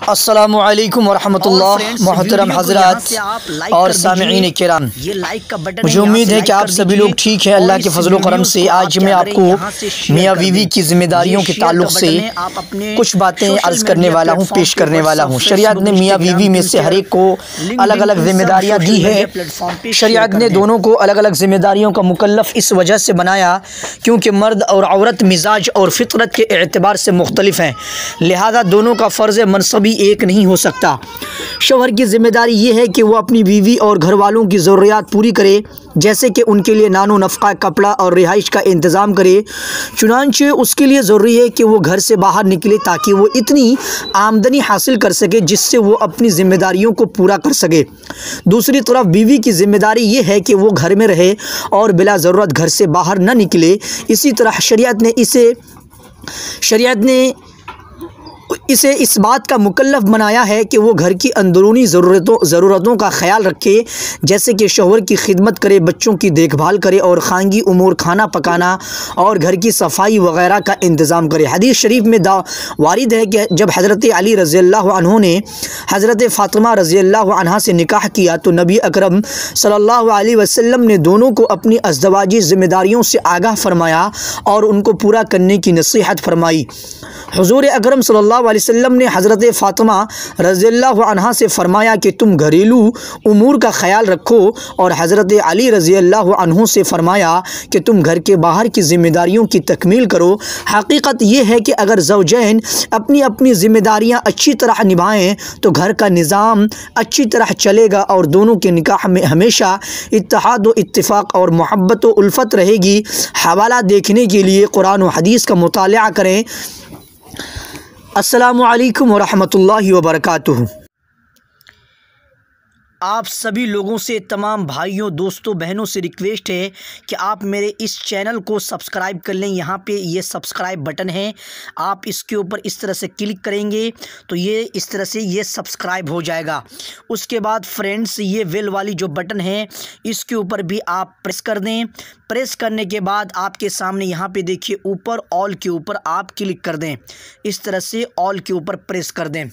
अस्सलामु अलैकुम वरहमतुल्लाह। मोहतरम हज़रात और सामिईन किराम, मुझे उम्मीद है कि आप सभी लोग ठीक हैं। अल्लाह के फजल करम से आज मैं आपको मियाँ बीवी की जिम्मेदारियों के ताल्लुक़ से कुछ बातें अर्ज़ करने वाला हूँ, पेश करने वाला हूँ। शरीयत ने मियाँ बीवी में से हर एक को अलग अलग जिम्मेदारियाँ दी है। शरीयत ने दोनों को अलग अलग जिम्मेदारियों का मुकल्लफ़ इस वजह से बनाया क्योंकि मर्द और औरत मिजाज और फितरत के एतबार से मुख्तलिफ हैं, लिहाजा दोनों का फ़र्ज़ मनसबी एक नहीं हो सकता। शौहर की जिम्मेदारी ये है कि वो अपनी बीवी और घर वालों की ज़रूरियात पूरी करे, जैसे कि उनके लिए नानो नफ़क़ा, कपड़ा और रिहाइश का इंतज़ाम करे। चुनांचे उसके लिए ज़रूरी है कि वो घर से बाहर निकले ताकि वो इतनी आमदनी हासिल कर सके जिससे वो अपनी ज़िम्मेदारियों को पूरा कर सके। दूसरी तरफ बीवी की ज़िम्मेदारी ये है कि वो घर में रहे और बिला ज़रूरत घर से बाहर न निकले। इसी तरह शरीयत ने इसे इस बात का मुकल्लफ़ बनाया है कि वो घर की अंदरूनी ज़रूरतों का ख्याल रखे, जैसे कि शौहर की खिदमत करे, बच्चों की देखभाल करे और खानगी उमूर, खाना पकाना और घर की सफाई वगैरह का इंतज़ाम करे। हदीस शरीफ में वारिद है कि जब हज़रत अली रज़ियल्लाहु अन्हु ने हज़रत फ़ातिमा रज़ियल्लाहु अन्हा से निकाह किया तो नबी अकरम सल्लल्लाहु अलैहि वसल्लम ने दोनों को अपनी अज़दवाजी ज़िम्मेदारियों से आगाह फरमाया और उनको पूरा करने की नसीहत फरमाई। हुज़ूर अकरम सल्लल्लाहु अलैहि वसल्लम ने हज़रत फ़ातिमा रज़ियल्लाहु अन्हा से फ़रमाया कि तुम घरेलू उमूर का ख्याल रखो और हज़रत अली रज़ियल्लाहु अन्हु से फ़रमाया कि तुम घर के बाहर की ज़िम्मेदारियों की तकमील करो। हकीकत ये है कि अगर ज़ौजैन अपनी अपनी ज़िम्मेदारियाँ अच्छी तरह निभाएं तो घर का निज़ाम अच्छी तरह चलेगा और दोनों के निकाह में हमेशा इत्तेहाद व इत्तिफ़ाक़ और मोहब्बत व उल्फ़त रहेगी। हवाला देखने के लिए कुरान व हदीस का मुतालिआ करें। अस्सलामु अलैकुम वरहमतुल्लाहि वबरकातुहू। आप सभी लोगों से, तमाम भाइयों, दोस्तों, बहनों से रिक्वेस्ट है कि आप मेरे इस चैनल को सब्सक्राइब कर लें। यहाँ पे ये सब्सक्राइब बटन है, आप इसके ऊपर इस तरह से क्लिक करेंगे तो ये इस तरह से ये सब्सक्राइब हो जाएगा। उसके बाद फ्रेंड्स ये बेल वाली जो बटन है इसके ऊपर भी आप प्रेस कर दें। प्रेस करने के बाद आपके सामने यहाँ पे देखिए ऊपर ऑल के ऊपर आप क्लिक कर दें। इस तरह से ऑल के ऊपर प्रेस कर दें।